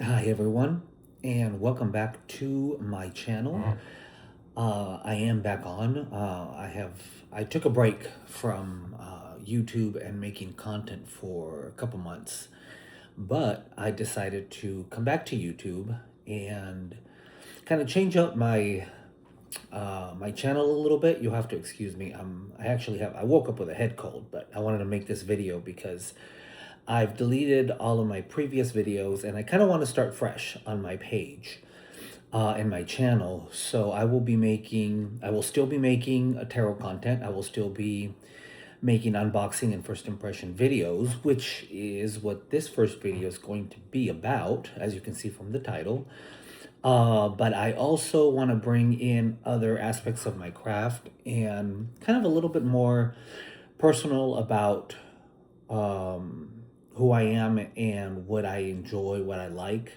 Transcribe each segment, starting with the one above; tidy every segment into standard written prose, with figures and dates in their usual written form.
Hi everyone, and welcome back to my channel. I am back on. I took a break from YouTube and making content for a couple months, but I decided to come back to YouTube and kind of change up my channel a little bit. You'll have to excuse me. I woke up with a head cold, but I wanted to make this video because I've deleted all of my previous videos and I kind of want to start fresh on my page and my channel. So I will still be making a tarot content. I will still be making unboxing and first impression videos, which is what this first video is going to be about, as you can see from the title. But I also want to bring in other aspects of my craft and kind of a little bit more personal about who I am and what I enjoy, what I like,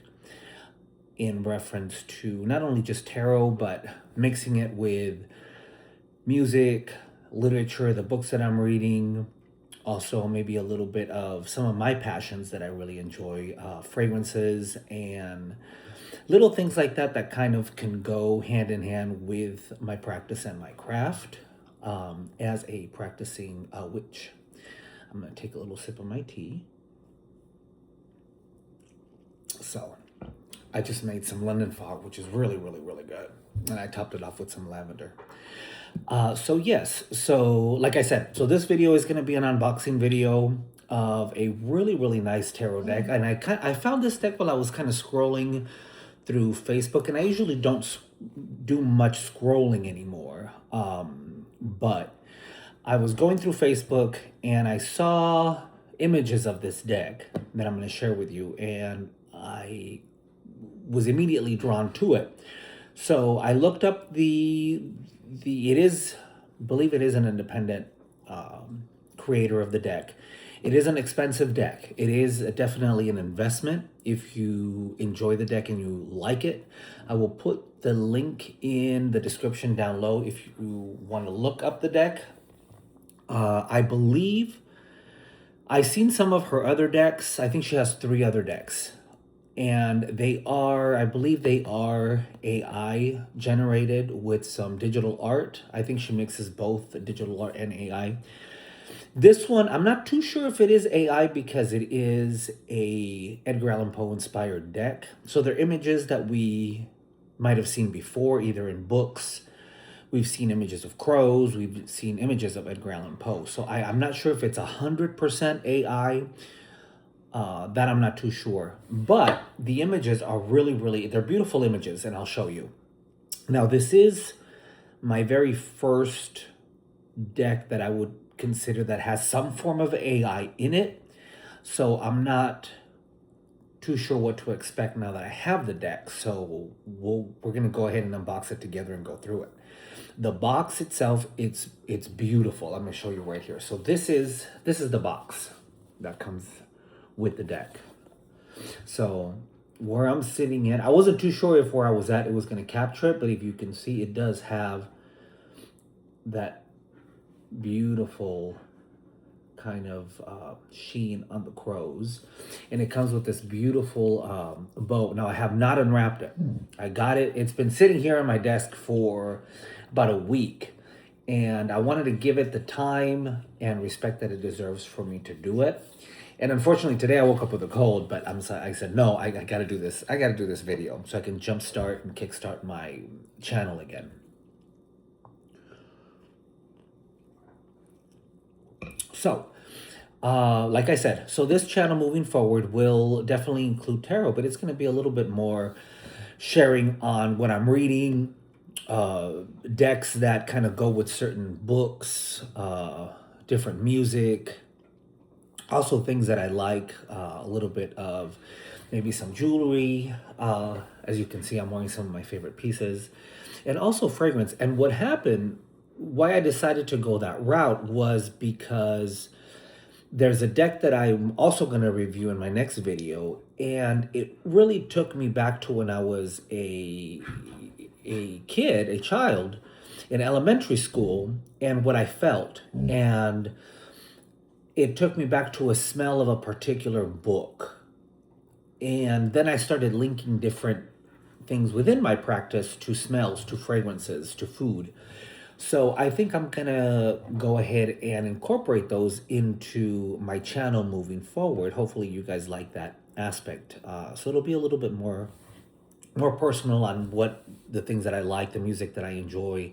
in reference to not only just tarot, but mixing it with music, literature, the books that I'm reading, also maybe a little bit of some of my passions that I really enjoy, fragrances and little things like that that kind of can go hand in hand with my practice and my craft as a practicing witch. I'm going to take a little sip of my tea. So I just made some London fog, which is really, really, really good. And I topped it off with some lavender. So like I said, so this video is going to be an unboxing video of a really, really nice tarot deck. And I found this deck while I was kind of scrolling through Facebook, and I usually don't do much scrolling anymore. But I was going through Facebook and I saw images of this deck that I'm going to share with you, and I was immediately drawn to it. So I looked up believe it is an independent creator of the deck. It is an expensive deck. It is definitely an investment if you enjoy the deck and you like it. I will put the link in the description down low if you want to look up the deck. I believe I've seen some of her other decks. I think she has 3 other decks. And I believe they are AI generated with some digital art. I think she mixes both the digital art and AI. This one, I'm not too sure if it is AI because it is a Edgar Allan Poe inspired deck. So they're images that we might have seen before, either in books. We've seen images of crows. We've seen images of Edgar Allan Poe. So I'm not sure if it's 100% AI. That I'm not too sure. But the images are really, really, they're beautiful images, and I'll show you. Now, this is my very first deck that I would consider that has some form of AI in it. So I'm not too sure what to expect now that I have the deck. So we're going to go ahead and unbox it together and go through it. The box itself, it's beautiful. I'm going to show you right here. So this is the box that comes with the deck. So where I'm sitting at, I wasn't too sure if where I was at it was going to capture it, but if you can see, it does have that beautiful kind of sheen on the crows, and it comes with this beautiful bow. Now I have not unwrapped it. I got it. It's been sitting here on my desk for about a week, and I wanted to give it the time and respect that it deserves for me to do it. And unfortunately, today I woke up with a cold, but I said, no, I got to do this. I got to do this video so I can jumpstart and kickstart my channel again. So, like I said, so this channel moving forward will definitely include tarot, but it's going to be a little bit more sharing on what I'm reading, decks that kind of go with certain books, different music, also things that I like, a little bit of maybe some jewelry. As you can see, I'm wearing some of my favorite pieces, and also fragrance. And what happened, why I decided to go that route was because there's a deck that I'm also going to review in my next video, and it really took me back to when I was a child in elementary school, and what I felt. And it took me back to a smell of a particular book. And then I started linking different things within my practice to smells, to fragrances, to food. So I think I'm gonna go ahead and incorporate those into my channel moving forward. Hopefully you guys like that aspect. So it'll be a little bit more personal on what the things that I like, the music that I enjoy,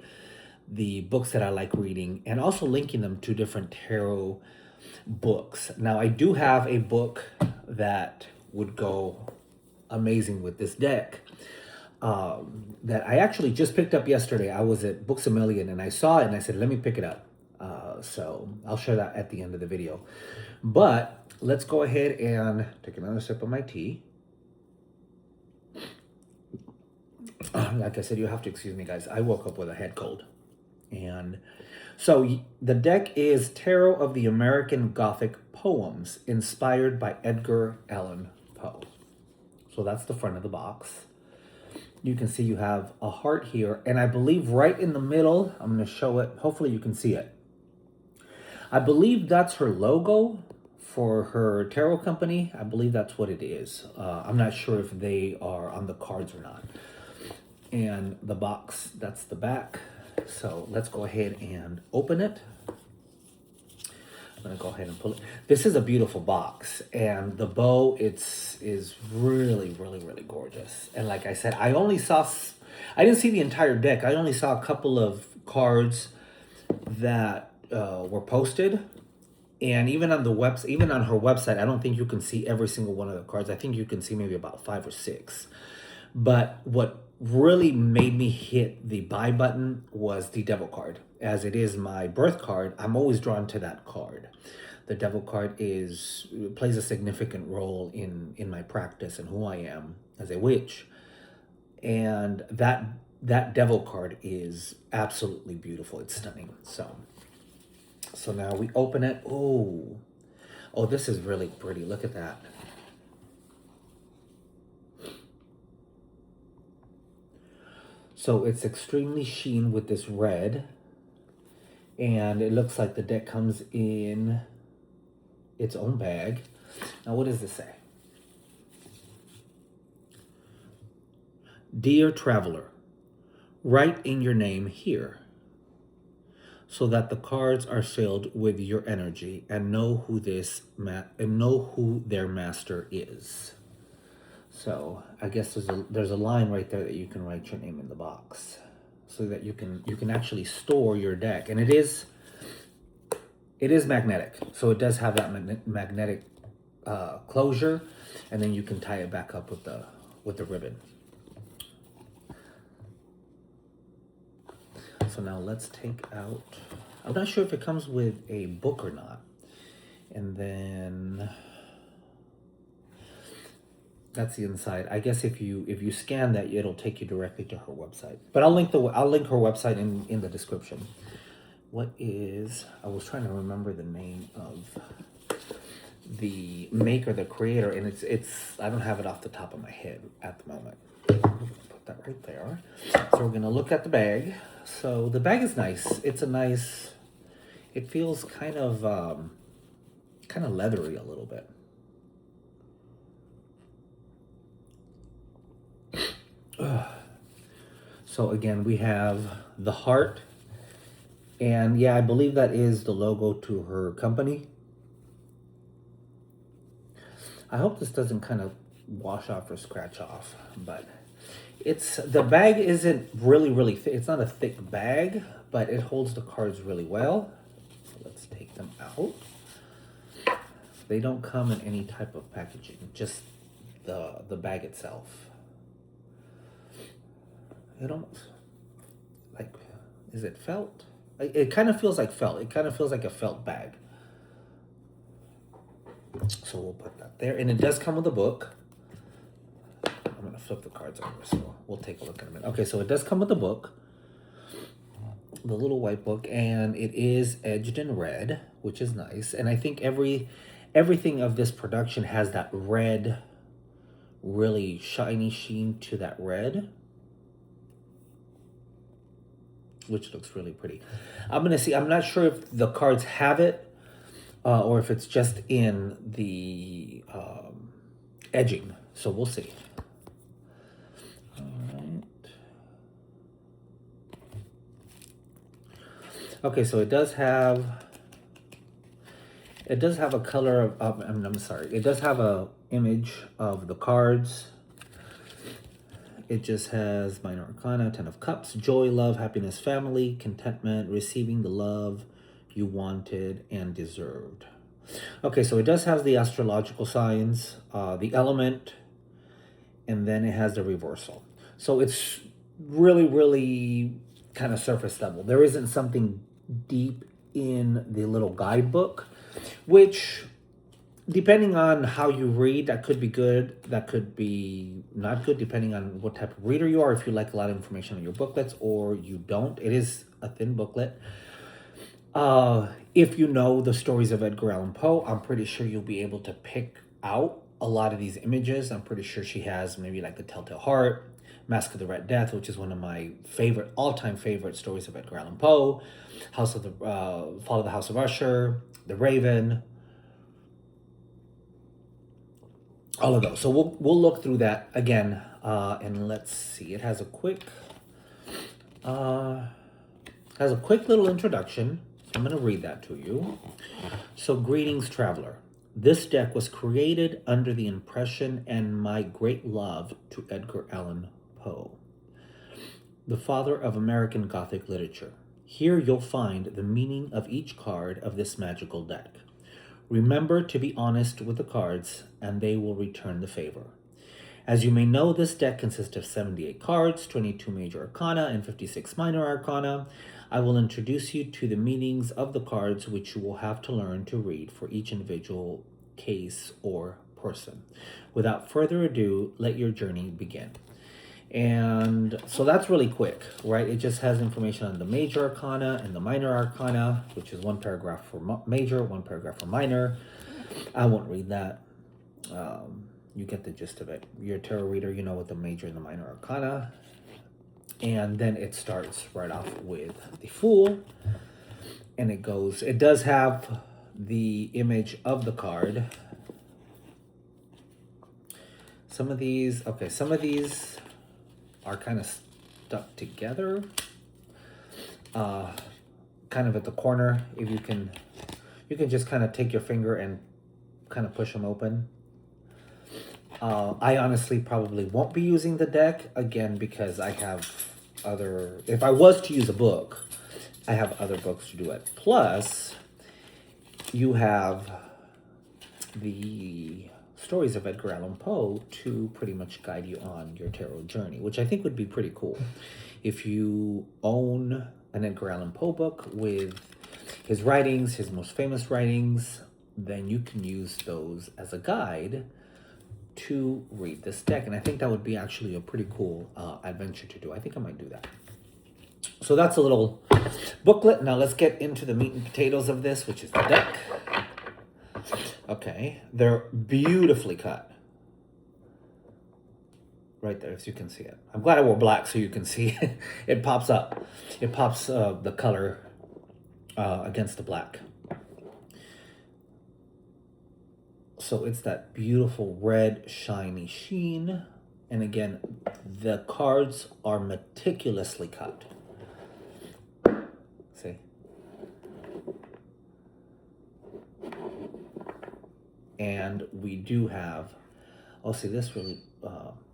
the books that I like reading, and also linking them to different tarot books. Now, I do have a book that would go amazing with this deck, that I actually just picked up yesterday. I was at Books A Million and I saw it and I said, let me pick it up. So I'll share that at the end of the video. But let's go ahead and take another sip of my tea. Like I said, you have to excuse me, guys. I woke up with a head cold. And so the deck is Tarot of the American Gothic Poems, inspired by Edgar Allan Poe. So that's the front of the box. You can see you have a heart here, and I believe right in the middle, I'm going to show it. Hopefully you can see it. I believe that's her logo for her tarot company. I believe that's what it is. I'm not sure if they are on the cards or not. And the box, that's the back. So let's go ahead and open it. I'm gonna go ahead and pull it. This is a beautiful box, and the bow is really, really, really gorgeous. And like I said, I didn't see the entire deck. I only saw a couple of cards that were posted, and even on even on her website, I don't think you can see every single one of the cards. I think you can see maybe about 5 or 6. But what really made me hit the buy button was the Devil card. As it is my birth card, I'm always drawn to that card. The Devil card plays a significant role in my practice and who I am as a witch. And that Devil card is absolutely beautiful. It's stunning. So now we open it. Oh, this is really pretty. Look at that. So it's extremely sheen with this red, and it looks like the deck comes in its own bag. Now, what does this say? Dear traveler, write in your name here, so that the cards are filled with your energy and know who their master is. So I guess there's a line right there that you can write your name in the box, so that you can actually store your deck. And it is magnetic, so it does have that magnetic closure, and then you can tie it back up with the ribbon. So now let's take out. I'm not sure if it comes with a book or not, and then. That's the inside. I guess if you scan that, it'll take you directly to her website. But I'll link her website in the description. I was trying to remember the name of the maker, the creator, and it's I don't have it off the top of my head at the moment. I'm gonna put that right there. So we're gonna look at the bag. So the bag is nice. It feels kind of leathery a little bit. So again, we have the heart, and yeah, I believe that is the logo to her company. I hope this doesn't kind of wash off or scratch off, but the bag isn't really thick. It's not a thick bag, but it holds the cards really well. So let's take them out. They don't come in any type of packaging, just the bag itself. It almost, like, is it felt? It kind of feels like felt. It kind of feels like a felt bag. So we'll put that there. And it does come with a book. I'm going to flip the cards over, so we'll take a look in a minute. Okay, so it does come with a book. The little white book. And it is edged in red, which is nice. And I think everything of this production has that red, really shiny sheen to that red, which looks really pretty. I'm not sure if the cards have it, or if it's just in the edging. So we'll see. All right. Okay, so it does have a color of, I'm sorry, it does have a image of the cards. It just has minor arcana, 10 of cups, joy, love, happiness, family, contentment, receiving the love you wanted and deserved. Okay, so it does have the astrological signs, the element, and then it has the reversal. So it's really, really kind of surface level. There isn't something deep in the little guidebook, which, depending on how you read, that could be good, that could be not good, depending on what type of reader you are, if you like a lot of information on your booklets or you don't. It is a thin booklet. If you know the stories of Edgar Allan Poe, I'm pretty sure you'll be able to pick out a lot of these images. I'm pretty sure she has maybe like The Telltale Heart, Mask of the Red Death, which is one of my favorite, all-time favorite stories of Edgar Allan Poe, House of the Fall of the House of Usher, The Raven, all of those. So we'll look through that again, and let's see. It has a quick little introduction. I'm going to read that to you. So, greetings, traveler. This deck was created under the impression and my great love to Edgar Allan Poe, the father of American Gothic literature. Here you'll find the meaning of each card of this magical deck. Remember to be honest with the cards, and they will return the favor. As you may know, this deck consists of 78 cards, 22 major arcana, and 56 minor arcana. I will introduce you to the meanings of the cards, which you will have to learn to read for each individual case or person. Without further ado, let your journey begin. And so that's really quick, right? It just has information on the major arcana and the minor arcana, which is one paragraph for major, one paragraph for minor. I won't read that. You get the gist of it. You're a tarot reader, you know what the major and the minor arcana. And then it starts right off with the Fool. And it does have the image of the card. Some of these are kind of stuck together. Kind of at the corner. If you can just kind of take your finger and kind of push them open. I honestly probably won't be using the deck, again, because I have if I was to use a book, I have other books to do it. Plus, you have the stories of Edgar Allan Poe to pretty much guide you on your tarot journey, which I think would be pretty cool. If you own an Edgar Allan Poe book with his writings, his most famous writings, then you can use those as a guide to read this deck. And I think that would be actually a pretty cool adventure to do. I think I might do that. So that's a little booklet. Now let's get into the meat and potatoes of this, which is the deck. Okay, they're beautifully cut. Right there, as you can see it. I'm glad I wore black so you can see it. It pops up. It pops the color against the black. So it's that beautiful red shiny sheen. And again, the cards are meticulously cut. See? And we do have, see, this really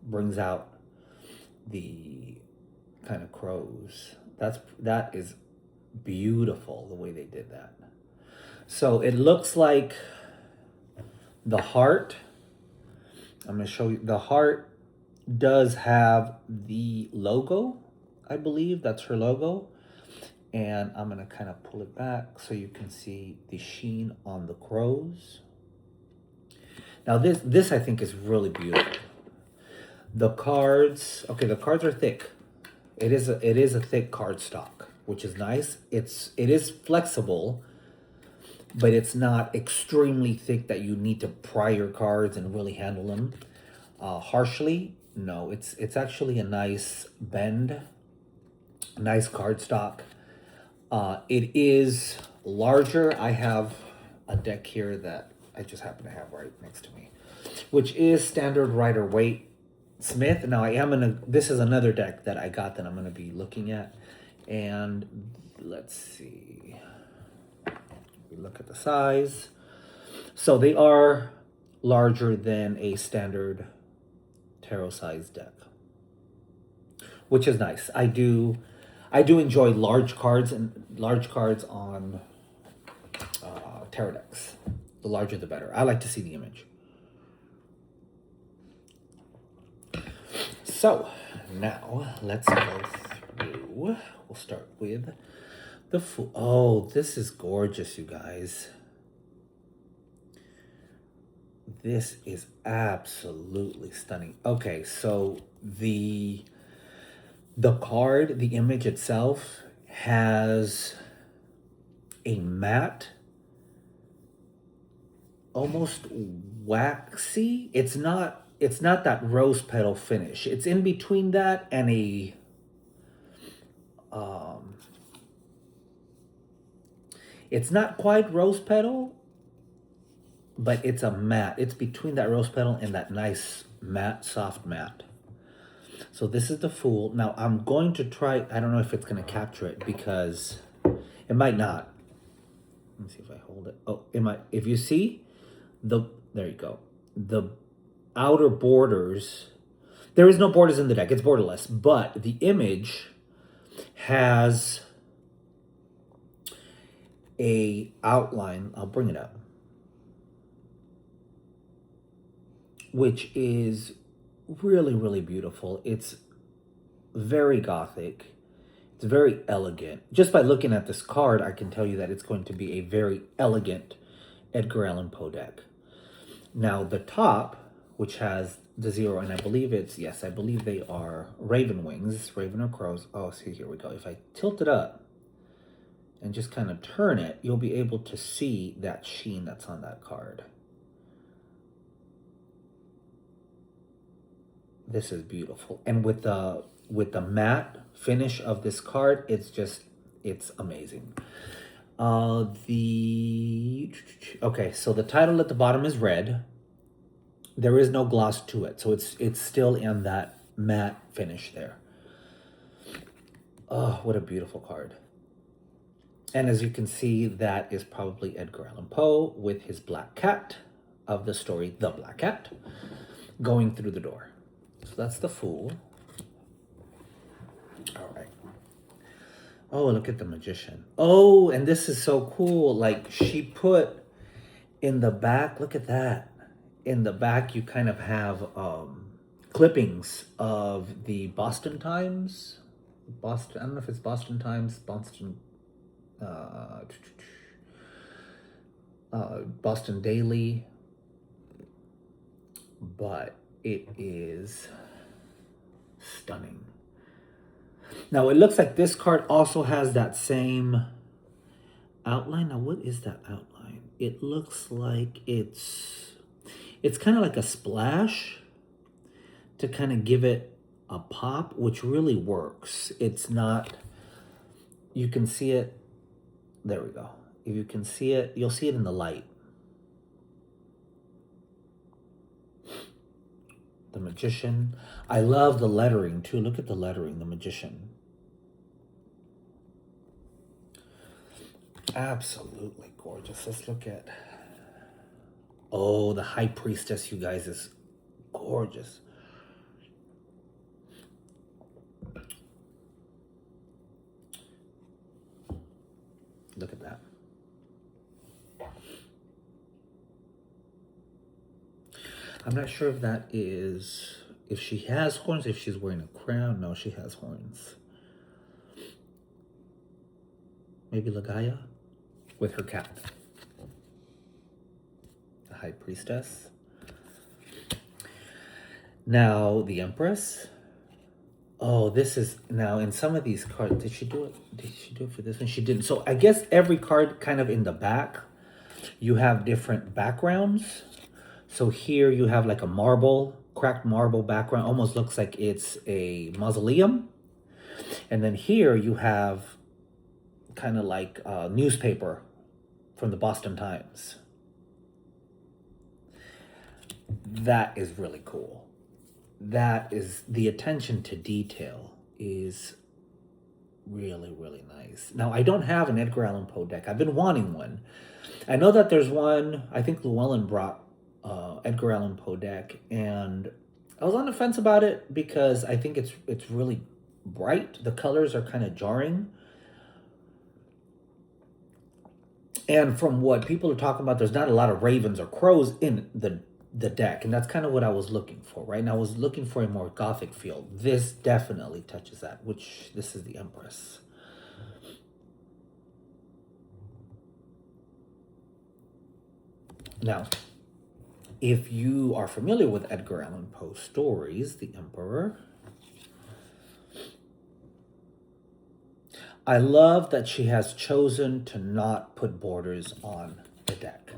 brings out the kind of crows. That is beautiful, the way they did that. So it looks like the heart, I'm going to show you, the heart does have the logo, I believe that's her logo. And I'm going to kind of pull it back so you can see the sheen on the crows. Now this I think is really beautiful. The cards, okay, the cards are thick. It is a thick card stock, which is nice. It is flexible, but it's not extremely thick that you need to pry your cards and really handle them harshly. No, it's actually a nice bend, nice card stock. It is larger. I have a deck here that I just happen to have right next to me, which is standard Rider-Waite Smith. Now I am gonna. This is another deck that I got that I'm gonna be looking at, and let's see. We look at the size. So they are larger than a standard tarot size deck, which is nice. I do enjoy large cards on tarot decks. The larger the better. I like to see the image. So now let's go through. We'll start with the Fool. Oh, this is gorgeous, you guys. This is absolutely stunning. Okay, so the card, the image itself has a matte, almost waxy. It's not that rose petal finish. It's in between that and a it's not quite rose petal, but it's a matte. It's between that rose petal and that nice matte, soft matte. So this is the Fool. Now I'm going to try, I don't know if it's going to capture it because it might not. Let me see if I hold it. Oh, it might. If you see there you go. The outer borders, there is no borders in the deck. It's borderless, but the image has a outline. I'll bring it up, which is really, really beautiful. It's very Gothic. It's very elegant. Just by looking at this card, I can tell you that it's going to be a very elegant Edgar Allan Poe deck. Now, the top, which has the 0, and I believe I believe they are raven wings, raven or crows. Oh, see, here we go. If I tilt it up and just kind of turn it, you'll be able to see that sheen that's on that card. This is beautiful. And with the matte finish of this card, it's amazing. Okay, so the title at the bottom is red. There is no gloss to it, so it's still in that matte finish there. Oh, what a beautiful card. And as you can see, that is probably Edgar Allan Poe with his black cat of the story The Black Cat going through the door. So that's the Fool. All right. Oh, look at the Magician. Oh, and this is so cool. Like, she put in the back, look at that. In the back, you kind of have clippings of the Boston Times. I don't know if it's Boston Times, Boston Daily. But it is stunning. Now, it looks like this card also has that same outline. Now, what is that outline? It looks like it's kind of like a splash to kind of give it a pop, which really works. It's not, you can see it. There we go. If you can see it, you'll see it in the light. The Magician. I love the lettering too. Look at the lettering, the Magician. Absolutely gorgeous. Let's look at, oh, the High Priestess, you guys, is gorgeous. Look at that. I'm not sure if that is, if she has horns, if she's wearing a crown. No, she has horns. Maybe Lagaya with her cat. The High Priestess. Now, the Empress. Oh, this is, now in some of these cards, did she do it? Did she do it for this one? She didn't. So I guess every card kind of in the back, you have different backgrounds. So here you have like a marble, cracked marble background. Almost looks like it's a mausoleum. And then here you have kind of like a newspaper from the Boston Times. that is really cool. That is, the attention to detail is really, really nice. Now, I don't have an Edgar Allan Poe deck. I've been wanting one. I know that there's one, I think Llewellyn brought Edgar Allan Poe deck, and I was on the fence about it because I think it's really bright. The colors are kind of jarring. And from what people are talking about, there's not a lot of ravens or crows in the deck, and that's kind of what I was looking for, right? And I was looking for a more gothic feel. This definitely touches that, which this is the Empress. Now, if you are familiar with Edgar Allan Poe stories, The Emperor, I love that she has chosen to not put borders on the deck.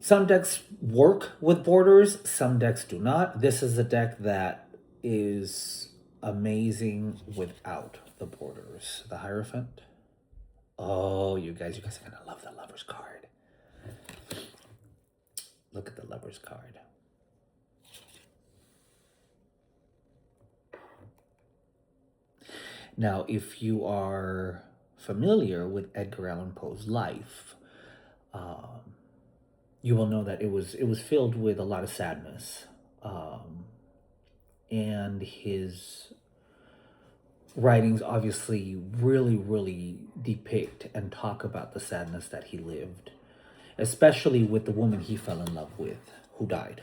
Some decks work with borders, some decks do not. This is a deck that is amazing without the borders. The Hierophant. Oh, you guys are gonna love the Lover's card. Look at the Lover's card. Now, if you are familiar with Edgar Allan Poe's life, you will know that it was filled with a lot of sadness, and his writings obviously really depict and talk about the sadness that he lived, especially with the woman he fell in love with, who died.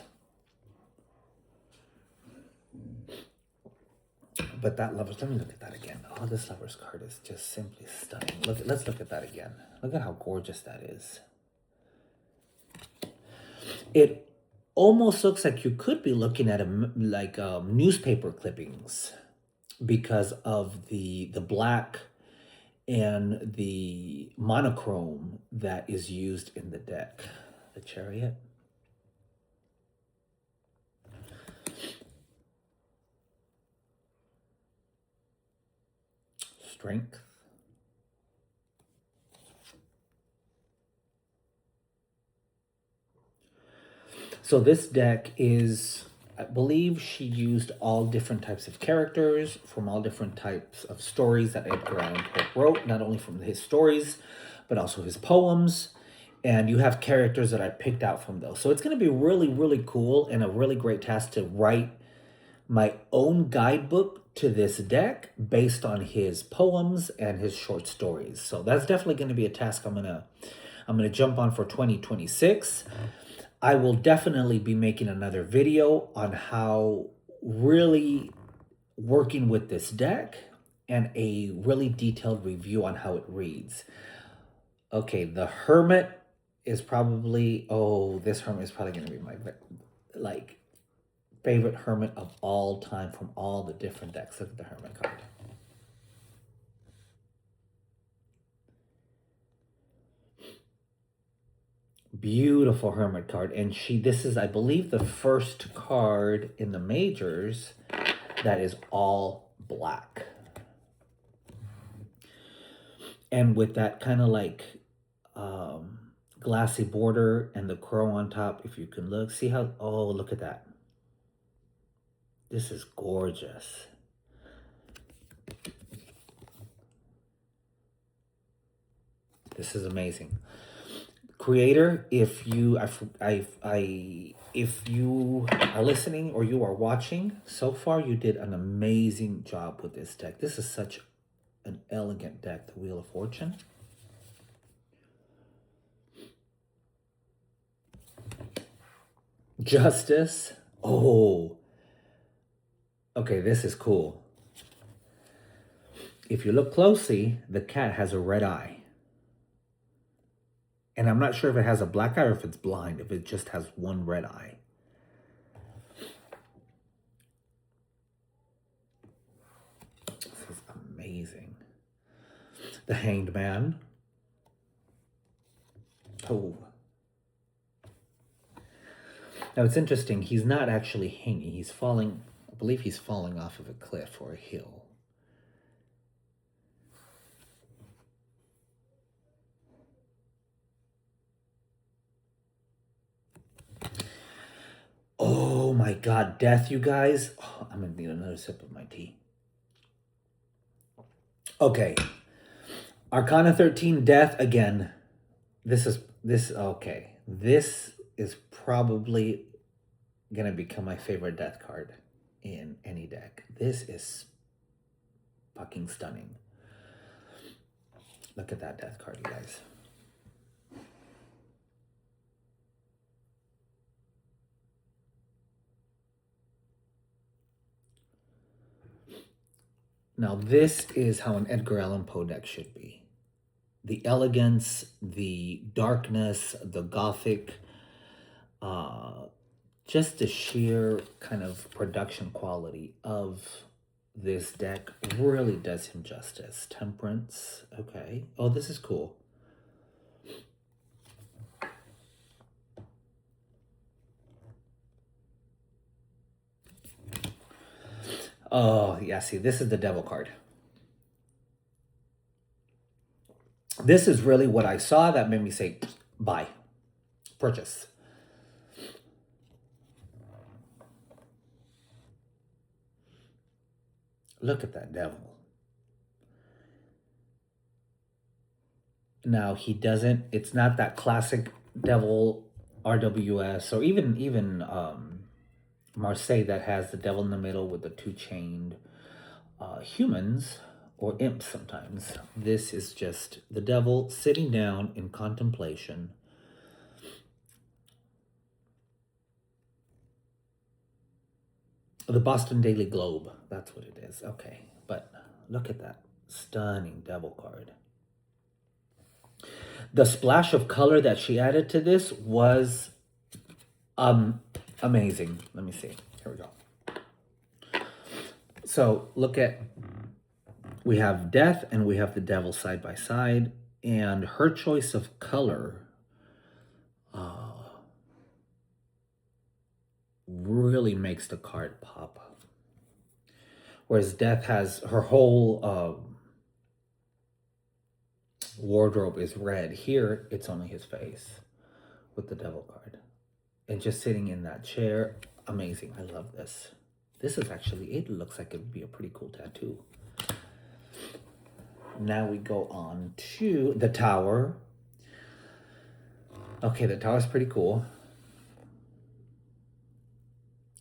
But that Lover's, let me look at that again. Oh, this Lover's card is just simply stunning. Let's look at that again. Look at how gorgeous that is. It almost looks like you could be looking at newspaper clippings because of the black and the monochrome that is used in the deck. The Chariot. Strength. So this deck is, I believe she used all different types of characters from all different types of stories that Edgar Allan Poe wrote, not only from his stories, but also his poems. And you have characters that I picked out from those. So it's going to be really cool and a really great task to write my own guidebook to this deck based on his poems and his short stories. So that's definitely going to be a task I'm gonna jump on for 2026. I will definitely be making another video on how really working with this deck and a really detailed review on how it reads. Okay, the Hermit is probably, this Hermit is probably going to be my favorite Hermit of all time from all the different decks. Look at the Hermit card. Beautiful Hermit card. And this is, I believe, the first card in the majors that is all black. And with that kind of glassy border and the crow on top, if you can look, see how, look at that. This is gorgeous. This is amazing. Creator, if you if you are listening or you are watching, so far you did an amazing job with this deck. This is such an elegant deck, the Wheel of Fortune. Justice. Oh. Okay, this is cool. If you look closely, the cat has a red eye. And I'm not sure if it has a black eye or if it's blind, if it just has one red eye. This is amazing. The Hanged Man. Oh. Now it's interesting, he's not actually hanging. He's falling, I believe he's falling off of a cliff or a hill. Oh my God, death, you guys. Oh, I'm gonna need another sip of my tea. Okay, Arcana 13, death again. Okay. This is probably gonna become my favorite death card in any deck. This is fucking stunning. Look at that death card, you guys. Now, this is how an Edgar Allan Poe deck should be. The elegance, the darkness, the gothic, just the sheer kind of production quality of this deck really does him justice. Temperance, okay. Oh, this is cool. Oh, yeah, see, this is the devil card. This is really what I saw that made me say, buy, purchase. Look at that devil. Now, he doesn't, it's not that classic devil RWS or even Marseille that has the devil in the middle with the two chained humans or imps sometimes. This is just the devil sitting down in contemplation. The Boston Daily Globe, that's what it is. Okay, but look at that stunning devil card. The splash of color that she added to this was amazing. Let me see. Here we go. So look at, we have death and we have the devil side by side, and her choice of color really makes the card pop. Whereas death has her whole wardrobe is red. Here, it's only his face with the devil card. And just sitting in that chair, amazing. I love this. This is actually, it looks like it would be a pretty cool tattoo. Now we go on to the tower. Okay, the tower's pretty cool.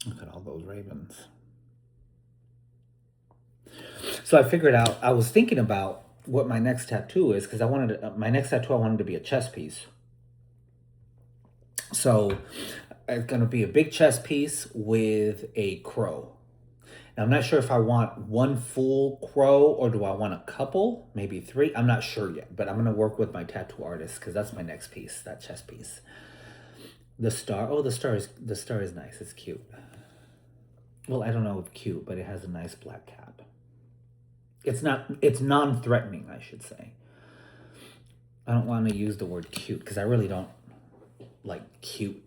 Look at all those ravens. So I figured out, I was thinking about what my next tattoo is, because I wanted to, my next tattoo I wanted to be a chess piece. So it's going to be a big chess piece with a crow. Now, I'm not sure if I want one full crow or do I want a couple, maybe three. I'm not sure yet, but I'm going to work with my tattoo artist because that's my next piece, that chess piece. The star. Oh, the star is nice. It's cute. Well, I don't know if cute, but it has a nice black cap. It's non-threatening, I should say. I don't want to use the word cute because I really don't like cute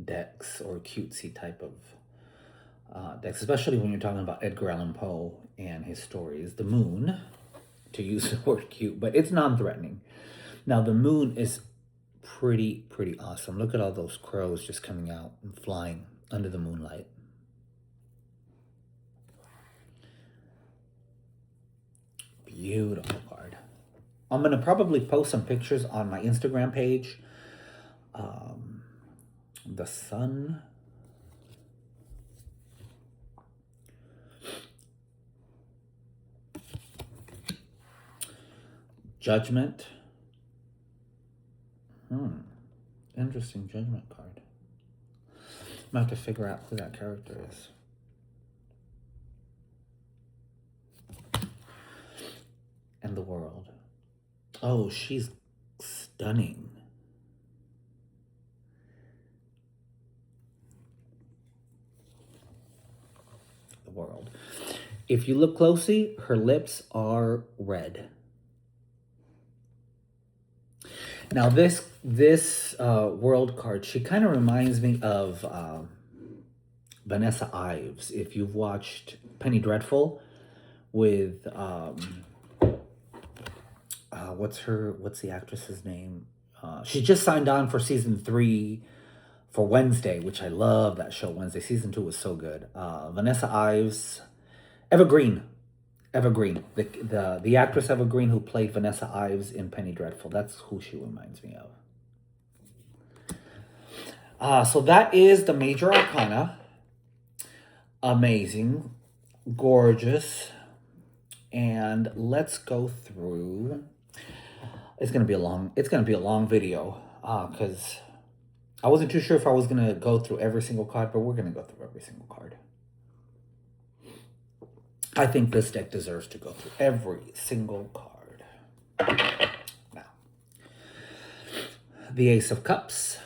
decks or cutesy type of decks, especially when you're talking about Edgar Allan Poe and his stories. The moon, to use the word cute, but it's non-threatening. Now, the moon is pretty awesome. Look at all those crows just coming out and flying under the moonlight. Beautiful card. I'm going to probably post some pictures on my Instagram page. The sun. Judgment. Interesting judgment card. I'm going to have to figure out who that character is. And the world. Oh, she's stunning. The world. If you look closely, her lips are red. Now this world card, she kind of reminds me of Vanessa Ives. If you've watched Penny Dreadful with what's the actress's name? She just signed on for season 3 for Wednesday, which I love that show. Wednesday season 2 was so good. Vanessa Ives, Evergreen, the actress Evergreen who played Vanessa Ives in Penny Dreadful. That's who she reminds me of. So that is the major arcana. Amazing, gorgeous, and let's go through. It's gonna be a long video because I wasn't too sure if I was gonna go through every single card, but we're gonna go through every single card. I think this deck deserves to go through every single card. Now, the Ace of Cups.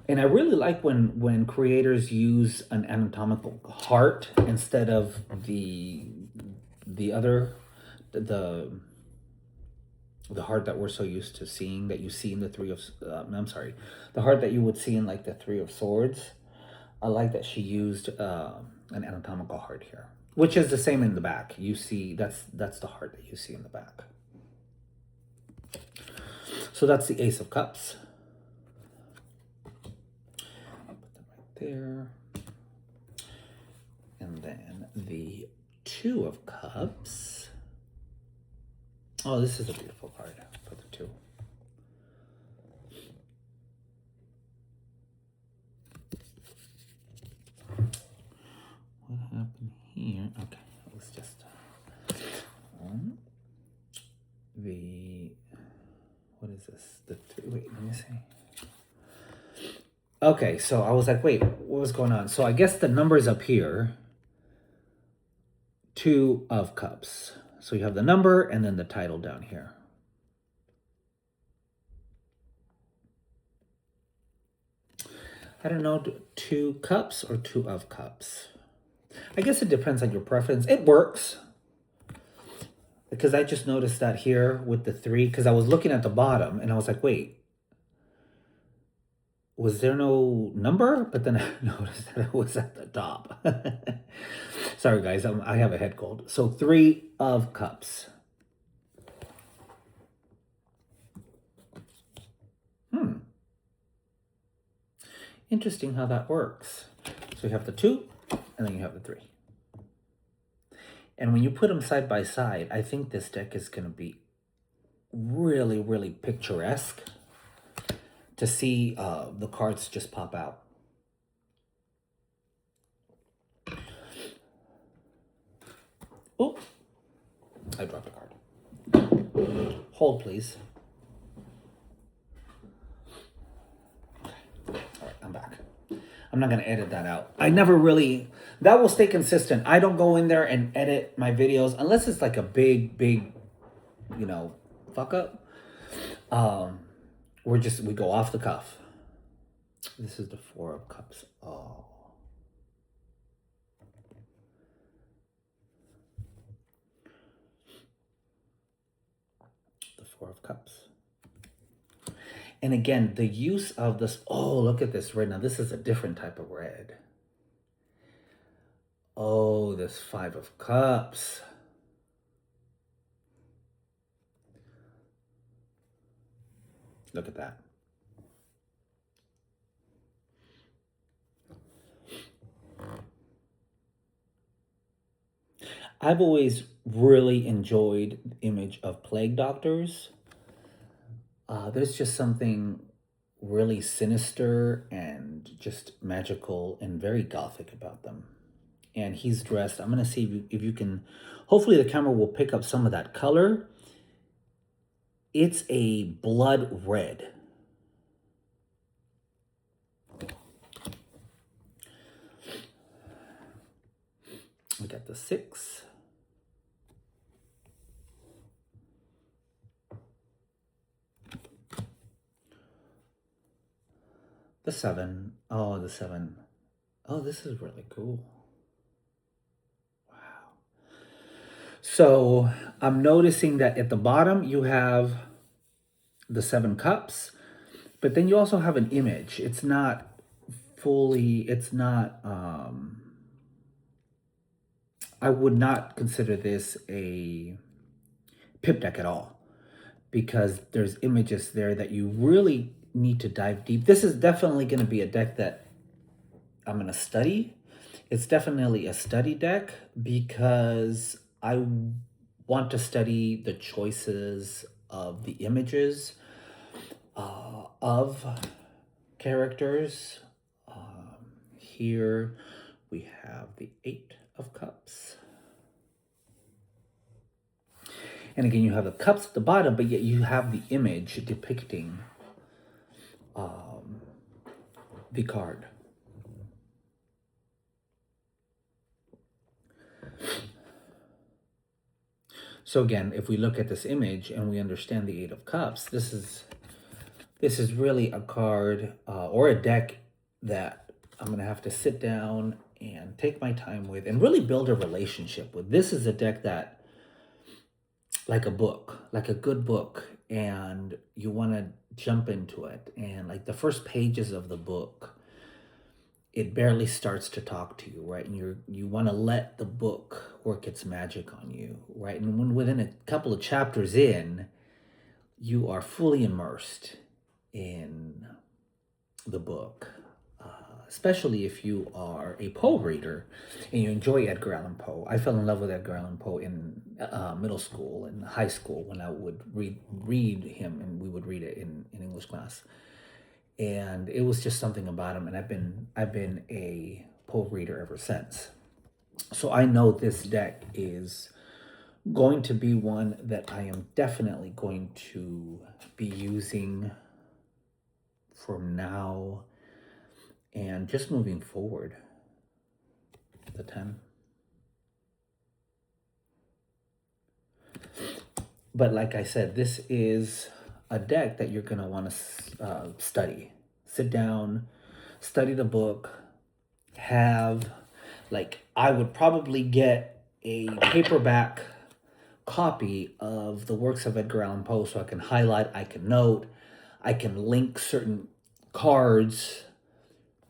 And I really like when creators use an anatomical heart instead of the heart that we're so used to seeing, that you see in the the heart that you would see in like the Three of Swords. I like that she used an anatomical heart here, which is the same in the back. You see, that's the heart that you see in the back. So that's the Ace of Cups. I'll put them right there. And then the Two of Cups. Oh, this is a beautiful card for the 2. What happened here? Okay, it was just what is this? The 3. Wait, let me see. Okay, so I was like, wait, what was going on? So I guess the number's up here. 2 of Cups. So you have the number and then the title down here. I don't know, 2 cups or 2 of Cups. I guess it depends on your preference. It works. Because I just noticed that here with the 3, because I was looking at the bottom and I was like, wait, was there no number? But then I noticed that it was at the top. Sorry, guys, I have a head cold. So 3 of Cups. Interesting how that works. So you have the 2, and then you have the 3. And when you put them side by side, I think this deck is going to be really, really picturesque to see the cards just pop out. Oh, I dropped a card. Hold, please. Okay. All right, I'm back. I'm not going to edit that out. I never really... That will stay consistent. I don't go in there and edit my videos unless it's like a big, you know, fuck up. We go off the cuff. This is the 4 of Cups. Oh. The 4 of Cups. And again, the use of this, oh, look at this red. Now, this is a different type of red. Oh, this 5 of Cups. Look at that. I've always really enjoyed the image of plague doctors. There's just something really sinister and just magical and very gothic about them. And he's dressed, I'm going to see if you can, hopefully the camera will pick up some of that color. It's a blood red. We got the 6. The 7. Oh, the 7. Oh, this is really cool. Wow. So I'm noticing that at the bottom you have the 7 cups, but then you also have an image. It's not fully, it's not, I would not consider this a pip deck at all. because there's images there that you really need to dive deep. This is definitely going to be a deck that I'm going to study. It's definitely a study deck because I want to study the choices of the images of characters. Here we have the Eight of Cups. And again, you have the cups at the bottom, but yet you have the image depicting the card. So again, if we look at this image and we understand the Eight of Cups, this is really a card or a deck that I'm going to have to sit down and take my time with and really build a relationship with. This is a deck that, like a book, like a good book, and you want to jump into it. And like the first pages of the book, it barely starts to talk to you, right? And you want to let the book work its magic on you, right? And when within a couple of chapters in, you are fully immersed in the book, especially if you are a Poe reader and you enjoy Edgar Allan Poe. I fell in love with Edgar Allan Poe in middle school and high school when I would read him, and we would read it in English class. And it was just something about him, and I've been a Poe reader ever since. So I know this deck is going to be one that I am definitely going to be using from now and just moving forward. The 10. But like I said, this is a deck that you're going to want to study. Sit down, study the book, I would probably get a paperback copy of the works of Edgar Allan Poe so I can highlight, I can note, I can link certain cards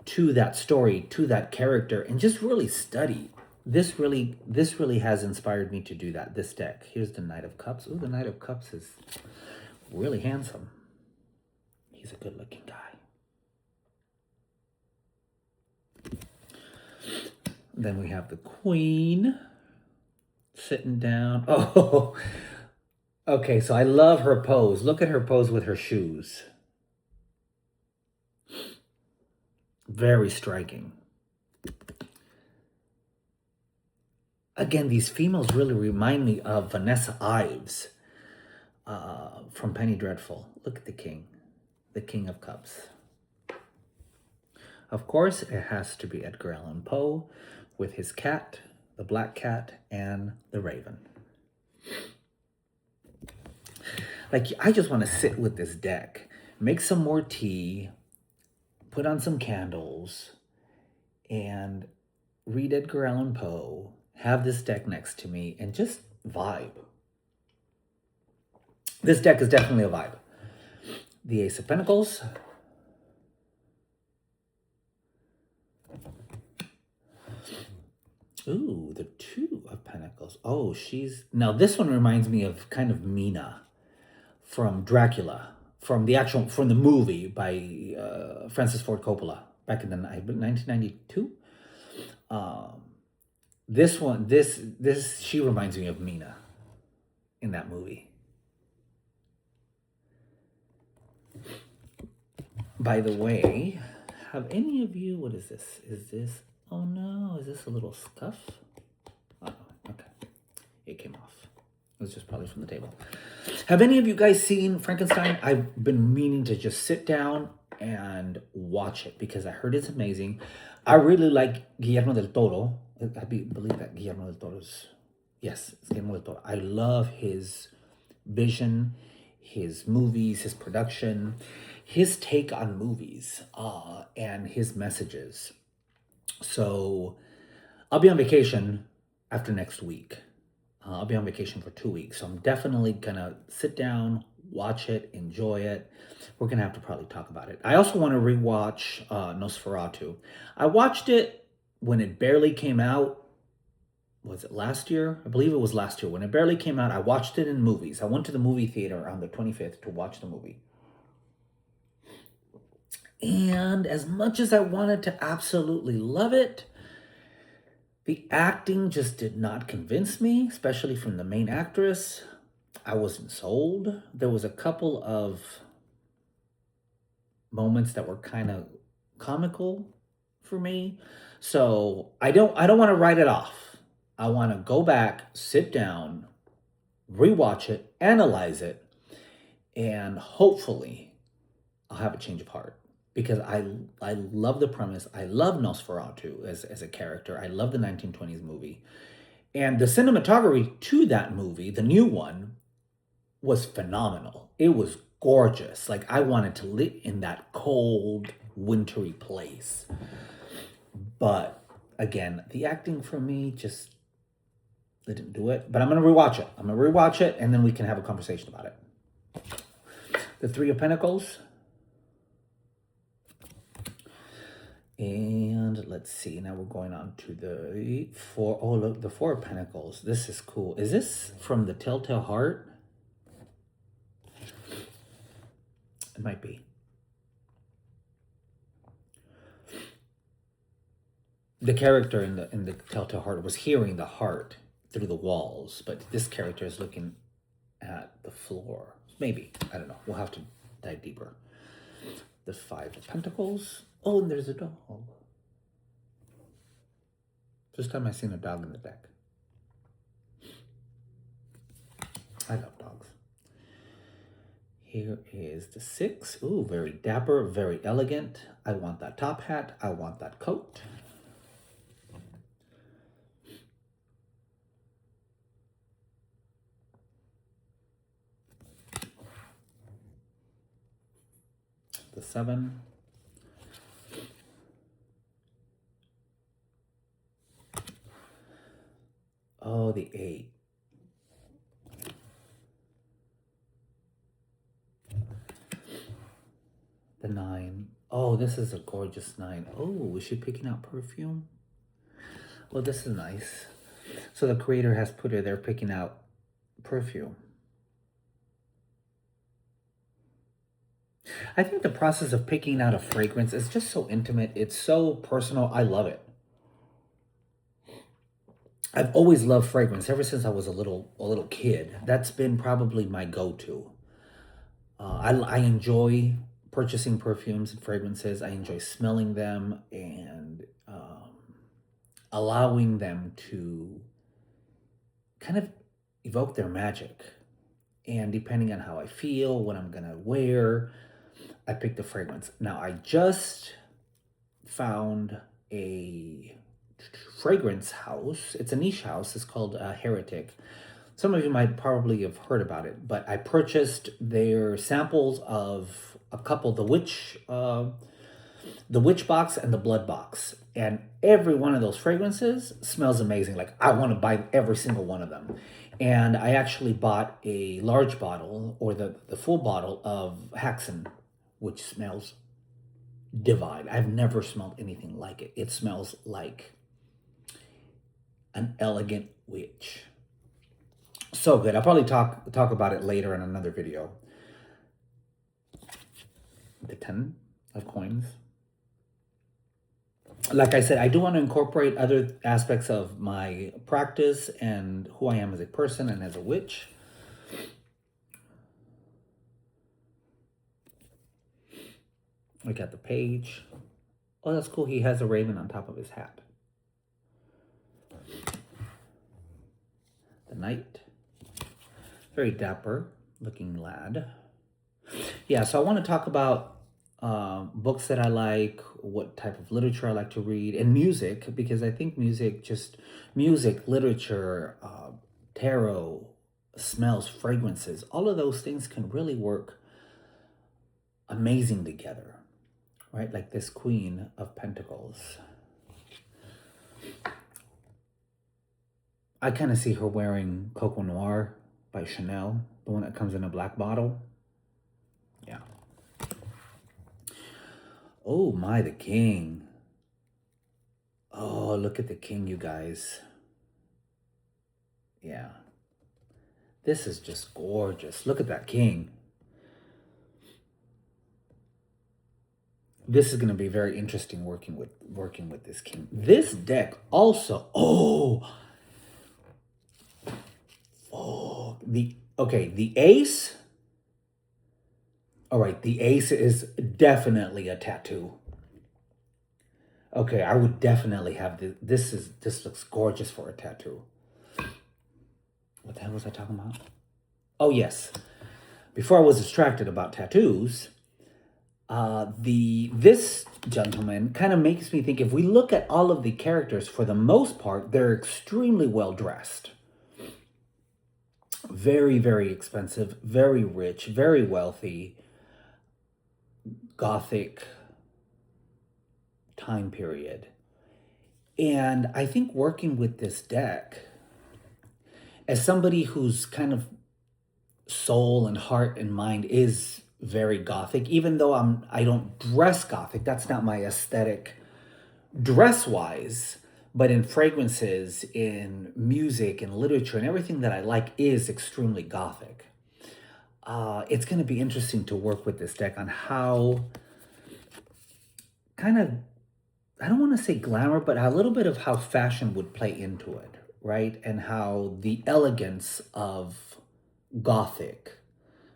to that story, to that character, and just really study. This really has inspired me to do that, this deck. Here's the Knight of Cups. Ooh, the Knight of Cups is really handsome. He's a good-looking guy. Then we have the Queen sitting down. Oh, okay, so I love her pose. Look at her pose with her shoes. Very striking. Again, these females really remind me of Vanessa Ives from Penny Dreadful. Look at the King of Cups. Of course, it has to be Edgar Allan Poe with his cat, the black cat, and the raven. Like, I just want to sit with this deck, make some more tea, put on some candles, and read Edgar Allan Poe, have this deck next to me, and just vibe. This deck is definitely a vibe. The Ace of Pentacles. Ooh, the Two of Pentacles. Oh, now this one reminds me of kind of Mina from Dracula, from the movie by Francis Ford Coppola back in the 1992. She reminds me of Mina in that movie. By the way, have any of you, what is this? Oh no, is this a little scuff? Oh, okay. It came off. It was just probably from the table. Have any of you guys seen Frankenstein? I've been meaning to just sit down and watch it because I heard it's amazing. I really like Guillermo del Toro. I believe that Guillermo del Toro's, yes, it's Guillermo del Toro. I love his vision, his movies, his production, his take on movies, and his messages. So I'll be on vacation after next week. I'll be on vacation for 2 weeks. So I'm definitely going to sit down, watch it, enjoy it. We're going to have to probably talk about it. I also want to rewatch Nosferatu. I watched it when it barely came out. was it last year? I believe it was last year. When it barely came out, I watched it in movies. I went to the movie theater on the 25th to watch the movie. And as much as I wanted to absolutely love it, the acting just did not convince me, especially from the main actress. I wasn't sold. There was a couple of moments that were kind of comical for me. So I don't want to write it off. I want to go back, sit down, rewatch it, analyze it, and hopefully I'll have a change of heart because I love the premise. I love Nosferatu as a character. I love the 1920s movie. And the cinematography to that movie, the new one, was phenomenal. It was gorgeous. Like I wanted to live in that cold, wintry place. But again, the acting for me just didn't do it. But I'm gonna rewatch it. I'm gonna rewatch it and then we can have a conversation about it. The Three of Pentacles. And let's see, now we're going on to the four. Oh, look, the Four of Pentacles. This is cool. Is this from the Telltale Heart? It might be. The character in the Telltale Heart was hearing the heart through the walls, but this character is looking at the floor. Maybe. I don't know. We'll have to dive deeper. The Five of Pentacles. Oh, and there's a dog. First time I've seen a dog in the deck. I love dogs. Here is the Six. Ooh, very dapper, very elegant. I want that top hat. I want that coat. The Seven. Oh, the Eight. The Nine. Oh, this is a gorgeous Nine. Oh, is she picking out perfume? Well, this is nice. So the creator has put her there picking out perfume. I think the process of picking out a fragrance is just so intimate. It's so personal. I love it. I've always loved fragrance ever since I was a little kid. That's been probably my go-to. I enjoy purchasing perfumes and fragrances. I enjoy smelling them and allowing them to kind of evoke their magic. And depending on how I feel, what I'm gonna wear, I pick the fragrance. Now I just found a fragrance house. It's a niche house. It's called Heretic. Some of you might probably have heard about it, but I purchased their samples of a couple, the witch box and the blood box, and every one of those fragrances smells amazing. Like I want to buy every single one of them. And I actually bought a large bottle or the full bottle of Haxan, which smells divine. I've never smelled anything like it. It smells like an elegant witch. So good. I'll probably talk about it later in another video. The 10 of coins. Like I said, I do want to incorporate other aspects of my practice and who I am as a person and as a witch. Look at the page. Oh, that's cool. He has a raven on top of his hat. The Knight. Very dapper looking lad. Yeah, so I want to talk about books that I like, what type of literature I like to read, and music, because I think music, literature, tarot, smells, fragrances, all of those things can really work amazing together, right? Like this Queen of Pentacles. I kind of see her wearing Coco Noir by Chanel, the one that comes in a black bottle. Yeah. Oh my, the King. Oh, look at the King, you guys. Yeah. This is just gorgeous. Look at that king. This is going to be very interesting working with this king. This deck also. The ace. All right, the ace is definitely a tattoo. Okay, I would definitely have this. This looks gorgeous for a tattoo. What the hell was I talking about? Oh yes. Before I was distracted about tattoos, this gentleman kind of makes me think, if we look at all of the characters, for the most part, they're extremely well dressed. Very, very expensive, very rich, very wealthy, Gothic time period. And I think working with this deck, as somebody whose kind of soul and heart and mind is very Gothic, even though I don't dress Gothic, that's not my aesthetic dress wise, but in fragrances, in music and literature and everything that I like is extremely Gothic. It's going to be interesting to work with this deck on how kind of, I don't want to say glamour, but a little bit of how fashion would play into it, right? And how the elegance of Gothic.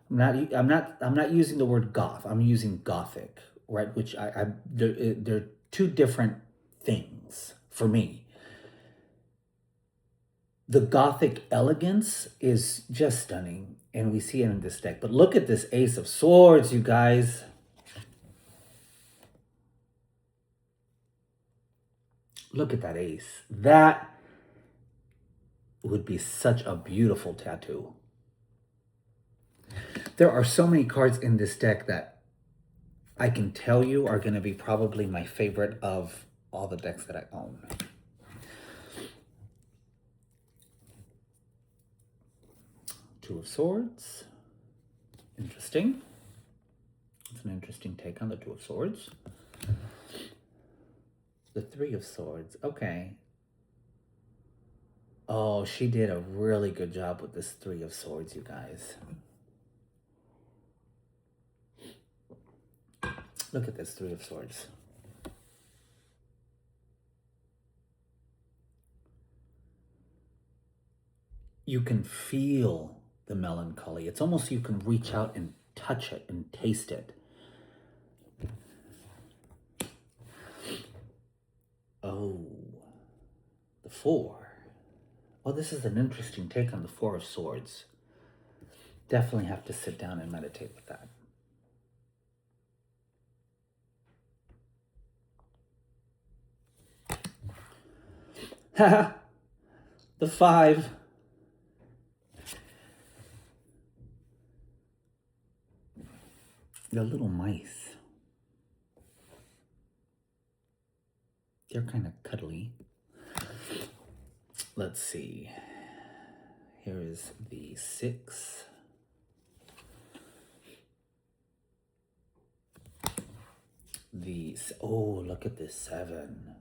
I'm not using the word goth. I'm using Gothic, right? Which they're two different things for me. The Gothic elegance is just stunning, and we see it in this deck. But look at this Ace of Swords, you guys. Look at that ace. That would be such a beautiful tattoo. There are so many cards in this deck that I can tell you are going to be probably my favorite of all the decks that I own. Two of Swords. Interesting. It's an interesting take on the Two of Swords. The Three of Swords. Okay. Oh, she did a really good job with this Three of Swords, you guys. Look at this Three of Swords. You can feel the melancholy. It's almost you can reach out and touch it and taste it. Oh, the Four. Well, this is an interesting take on the Four of Swords. Definitely have to sit down and meditate with that. Haha, the Five. The little mice. They're kind of cuddly. Let's see. Here is the Six. Oh, look at this Seven.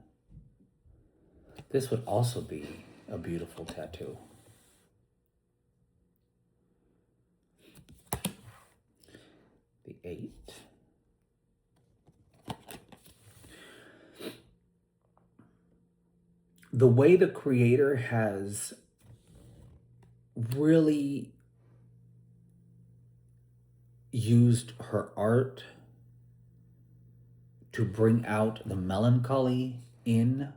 This would also be a beautiful tattoo. The Eight. The way the creator has really used her art to bring out the melancholy in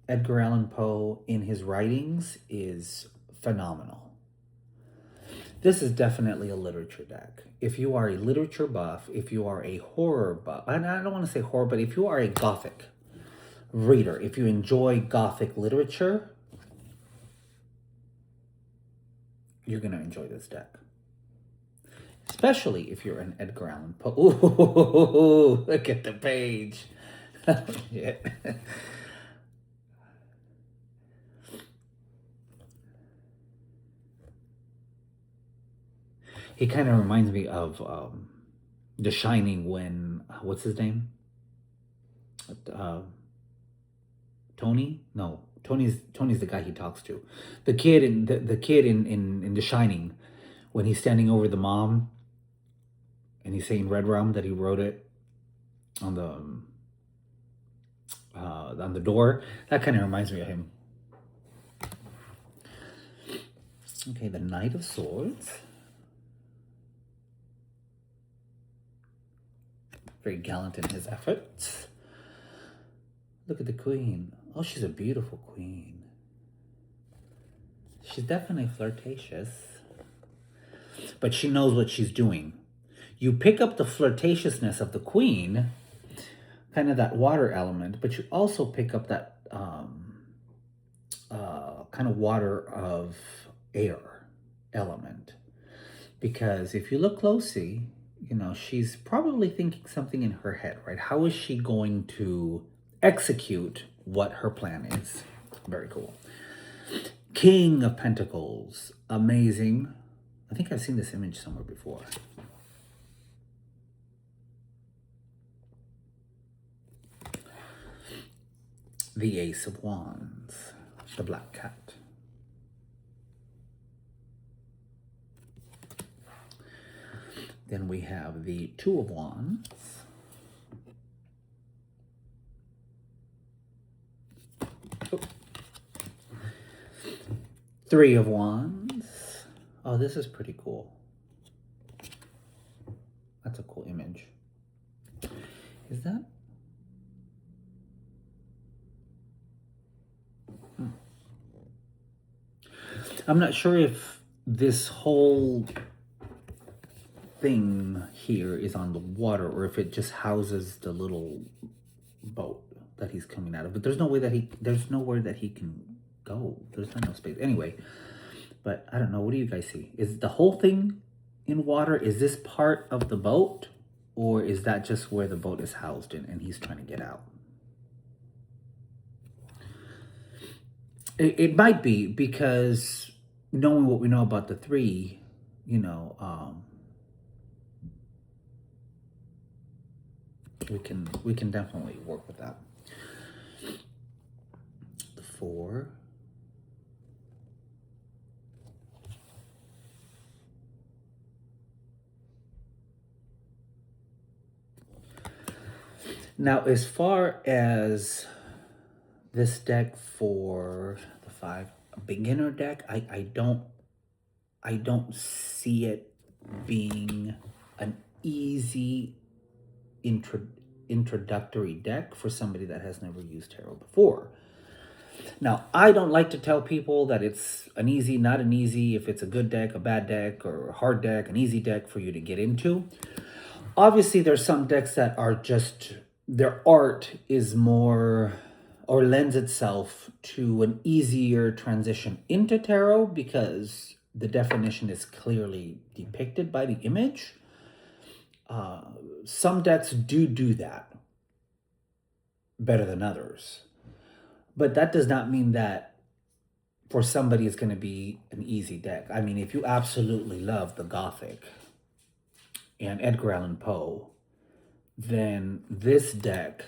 Edgar Allan Poe in his writings is phenomenal. This is definitely a literature deck. If you are a literature buff, if you are a horror buff, and I don't want to say horror, but if you are a Gothic reader, if you enjoy Gothic literature, you're going to enjoy this deck. Especially if you're an Edgar Allan Poe. Ooh, look at the page. Yeah. He kind of reminds me of The Shining when, what's his name? Tony? No, Tony's the guy he talks to. The kid in The Shining, when he's standing over the mom, and he's saying Red Rum, that he wrote it on the door. That kind of reminds me of him. Okay, the Knight of Swords. Very gallant in his efforts. Look at the Queen. Oh, she's a beautiful queen. She's definitely flirtatious, but she knows what she's doing. You pick up the flirtatiousness of the Queen, kind of that water element, but you also pick up that kind of water of air element. Because if you look closely, you know, she's probably thinking something in her head, right? How is she going to execute what her plan is? Very cool. King of Pentacles. Amazing. I think I've seen this image somewhere before. The Ace of Wands. The Black Cat. Then we have the Two of Wands. Oh. Three of Wands. Oh, this is pretty cool. That's a cool image. Is that? I'm not sure if this whole thing here is on the water or if it just houses the little boat that he's coming out of. But there's no way that there's nowhere that he can go. There's not no space. Anyway, but I don't know. What do you guys see? Is the whole thing in water? Is this part of the boat? Or is that just where the boat is housed in and he's trying to get out? It might be, because knowing what we know about the three, you know, we can definitely work with that. The Four. Now, as far as this deck for the Five, a beginner deck, I don't see it being an easy introductory deck for somebody that has never used tarot before. Now, I don't like to tell people that it's an easy, not an easy, if it's a good deck, a bad deck, or a hard deck, an easy deck for you to get into. Obviously, there's some decks that are just, their art is more, or lends itself to an easier transition into tarot because the definition is clearly depicted by the image. Some decks do that better than others. But that does not mean that for somebody it's going to be an easy deck. I mean, if you absolutely love the Gothic and Edgar Allan Poe, then this deck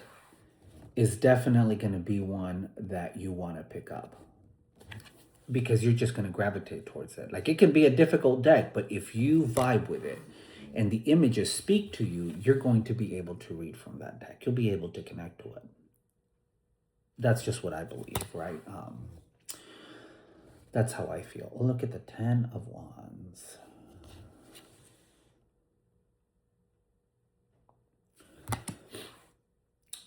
is definitely going to be one that you want to pick up, because you're just going to gravitate towards it. Like, it can be a difficult deck, but if you vibe with it and the images speak to you, you're going to be able to read from that deck. You'll be able to connect to it. That's just what I believe, right? That's how I feel. Look at the Ten of Wands.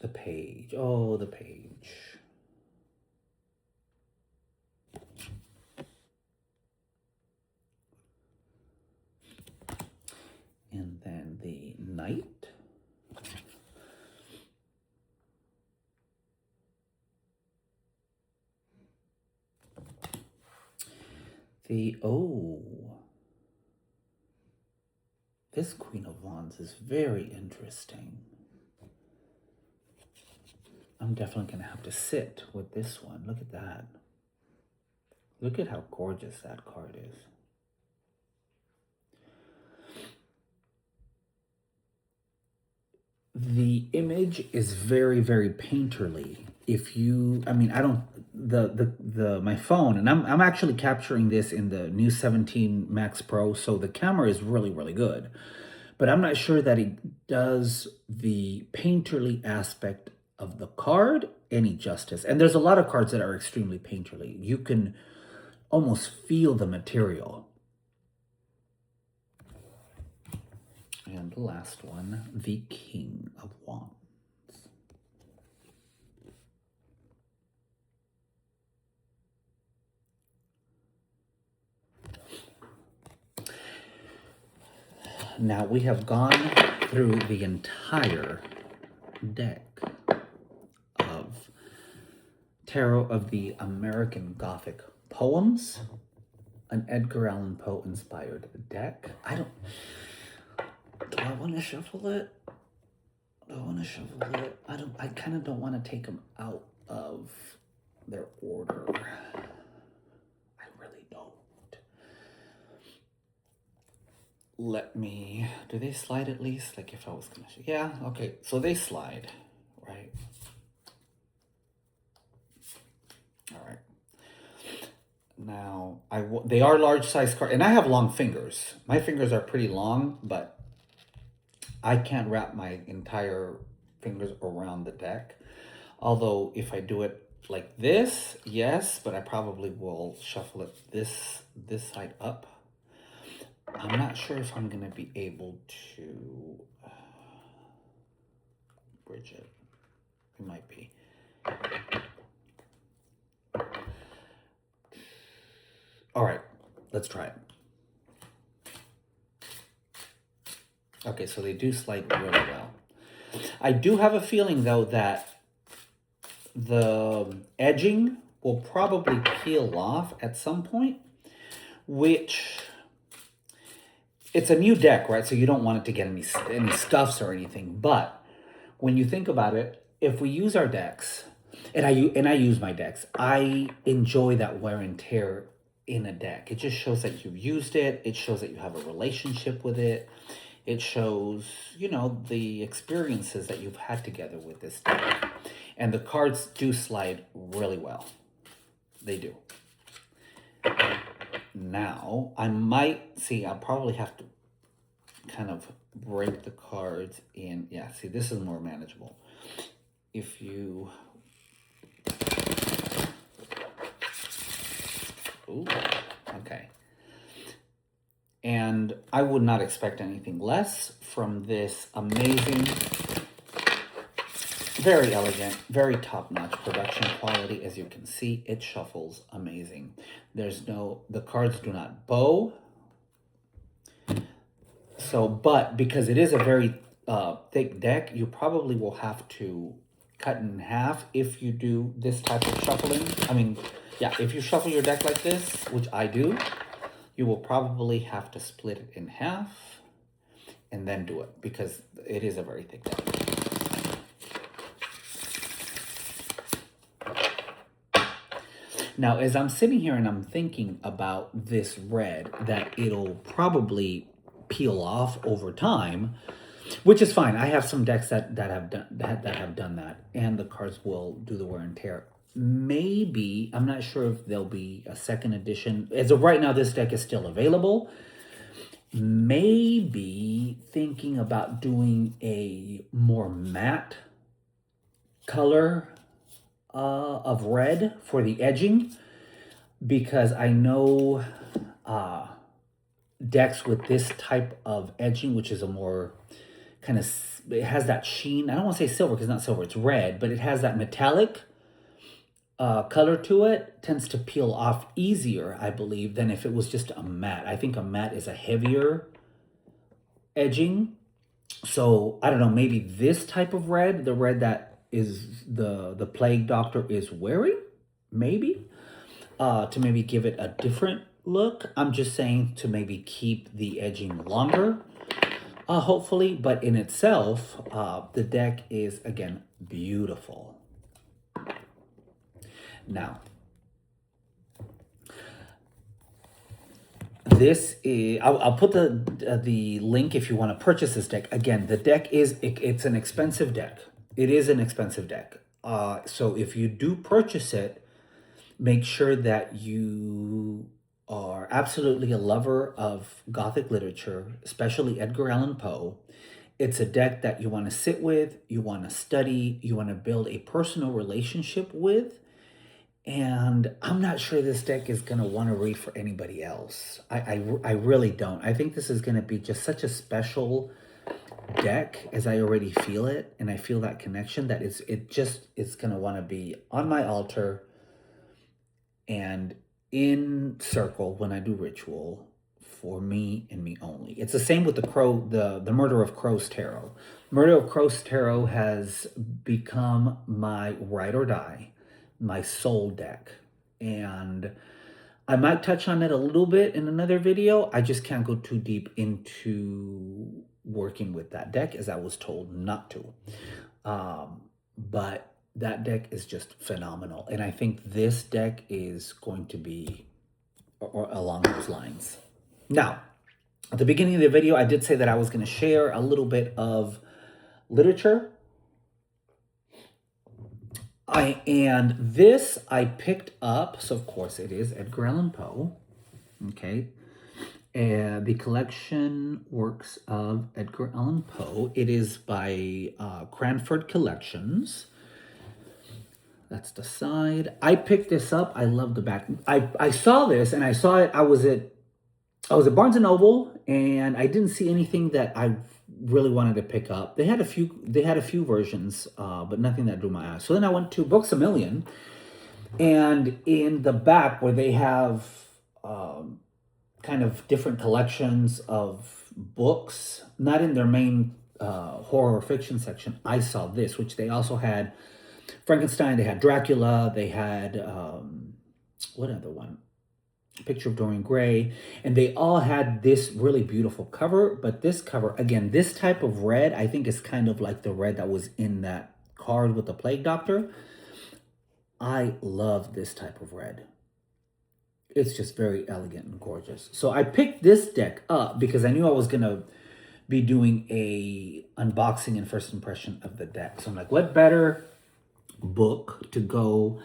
The Page. Oh, the Page. And then the Knight. This Queen of Wands is very interesting. I'm definitely going to have to sit with this one. Look at that. Look at how gorgeous that card is. The image is very, very painterly if you, I mean, I don't, my phone, and I'm actually capturing this in the new 17 Max Pro, so the camera is really, really good. But I'm not sure that it does the painterly aspect of the card any justice. And there's a lot of cards that are extremely painterly. You can almost feel the material. And the last one, the King of Wands. Now we have gone through the entire deck of tarot of the American Gothic Poems, an Edgar Allan Poe inspired deck. Do I want to shuffle it? I kind of don't want to take them out of their order. I really don't. Do they slide at least? Like if I was gonna, yeah, okay, so they slide, right? All right. Now, they are large size cards, and I have long fingers. My fingers are pretty long, but I can't wrap my entire fingers around the deck. Although if I do it like this, yes, but I probably will shuffle it this side up. I'm not sure if I'm going to be able to bridge it. It might be. All right, let's try it. Okay, so they do slide really well. I do have a feeling, though, that the edging will probably peel off at some point, which, it's a new deck, right? So you don't want it to get any scuffs or anything. But when you think about it, if we use our decks, and I use my decks, I enjoy that wear and tear in a deck. It just shows that you've used it. It shows that you have a relationship with it. It shows, you know, the experiences that you've had together with this deck. And the cards do slide really well. They do. Now, I'll probably have to kind of break the cards in. Yeah, see, this is more manageable. If you... Ooh, okay. And I would not expect anything less from this amazing, very elegant, very top-notch production quality. As you can see, it shuffles amazing. The cards do not bow. So, but because it is a very thick deck, you probably will have to cut in half if you do this type of shuffling. I mean, yeah, if you shuffle your deck like this, which I do, you will probably have to split it in half and then do it because it is a very thick deck. Now, as I'm sitting here and I'm thinking about this red, that it'll probably peel off over time, which is fine. I have some decks that have done that, and the cards will do the wear and tear. Maybe, I'm not sure if there'll be a second edition. As of right now, this deck is still available. Maybe thinking about doing a more matte color of red for the edging, because I know decks with this type of edging, which is a more kind of, it has that sheen. I don't want to say silver because it's not silver, it's red, but it has that metallic color to it, tends to peel off easier, I believe, than if it was just a matte. I think a matte is a heavier edging. So I don't know, maybe this type of red, the red that is the Plague Doctor is wearing, maybe, to maybe give it a different look. I'm just saying to maybe keep the edging longer, hopefully, but in itself, the deck is, again, beautiful. Now, this is, I'll put the link if you want to purchase this deck. Again, the deck is, it's an expensive deck. It is an expensive deck. So if you do purchase it, make sure that you are absolutely a lover of Gothic literature, especially Edgar Allan Poe. It's a deck that you want to sit with, you want to study, you want to build a personal relationship with. And I'm not sure this deck is going to want to read for anybody else. I really don't. I think this is going to be just such a special deck, as I already feel it. And I feel that connection that it's going to want to be on my altar and in circle when I do ritual for me and me only. It's the same with the Murder of Crows Tarot. Murder of Crows Tarot has become my ride or die, my soul deck. And I might touch on it a little bit in another video. I just can't go too deep into working with that deck as I was told not to. But that deck is just phenomenal. And I think this deck is going to be or along those lines. Now, at the beginning of the video, I did say that I was going to share a little bit of literature. And this I picked up, so of course it is Edgar Allan Poe, okay? And the collection works of Edgar Allan Poe. It is by Cranford Collections. That's the side. I picked this up. I love the back. I saw this and I saw it. I was at Barnes and Noble and I didn't see anything that I really wanted to pick up. They had a few versions, but nothing that drew my eye. So then I went to Books A Million, and in the back where they have kind of different collections of books, not in their main horror fiction section, I saw this, which they also had Frankenstein, they had Dracula, they had, what other one? Picture of Dorian Gray, and they all had this really beautiful cover. But this cover, again, this type of red, I think is kind of like the red that was in that card with the Plague Doctor. I love this type of red. It's just very elegant and gorgeous. So I picked this deck up because I knew I was going to be doing a unboxing and first impression of the deck. So I'm like, what better book to go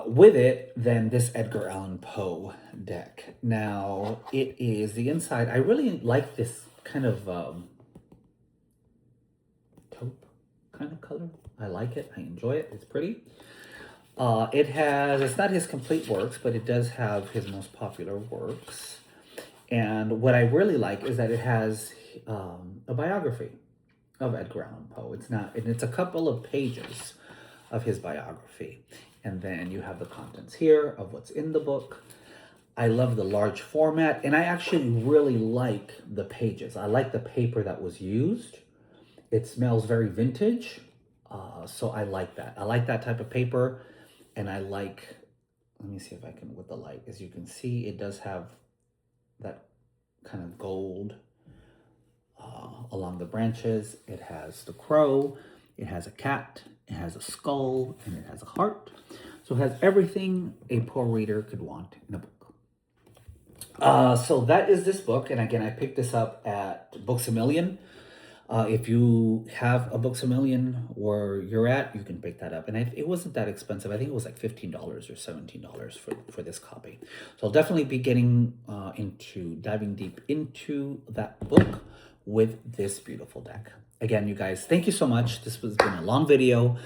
with it than this Edgar Allan Poe deck. Now, it is the inside. I really like this kind of taupe kind of color. I like it. I enjoy it. It's pretty. It's not his complete works, but it does have his most popular works. And what I really like is that it has a biography of Edgar Allan Poe. It's a couple of pages of his biography. And then you have the contents here of what's in the book. I love the large format, and I actually really like the pages. I like the paper that was used. It smells very vintage, so I like that. I like that type of paper, and I like, let me see if I can, with the light, as you can see, it does have that kind of gold along the branches. It has the crow, it has a cat, it has a skull, and it has a heart. So it has everything a poor reader could want in a book. So that is this book. And again, I picked this up at Books A Million. If you have a Books A Million where you're at, you can pick that up. And it wasn't that expensive. I think it was like $15 or $17 for this copy. So I'll definitely be getting diving deep into that book with this beautiful deck. Again, you guys, thank you so much. This has been a long video,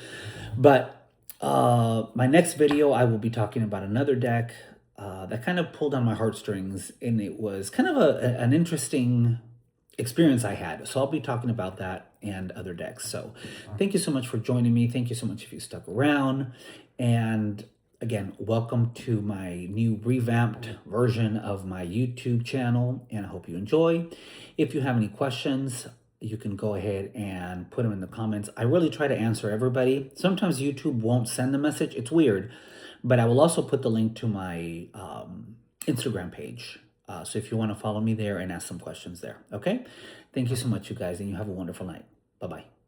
but my next video, I will be talking about another deck that kind of pulled on my heartstrings, and it was kind of an interesting experience I had. So I'll be talking about that and other decks. So thank you so much for joining me. Thank you so much if you stuck around. And again, welcome to my new revamped version of my YouTube channel, and I hope you enjoy. If you have any questions, you can go ahead and put them in the comments. I really try to answer everybody. Sometimes YouTube won't send the message. It's weird, but I will also put the link to my Instagram page. So if you want to follow me there and ask some questions there, okay? Thank you so much, you guys, and you have a wonderful night. Bye-bye.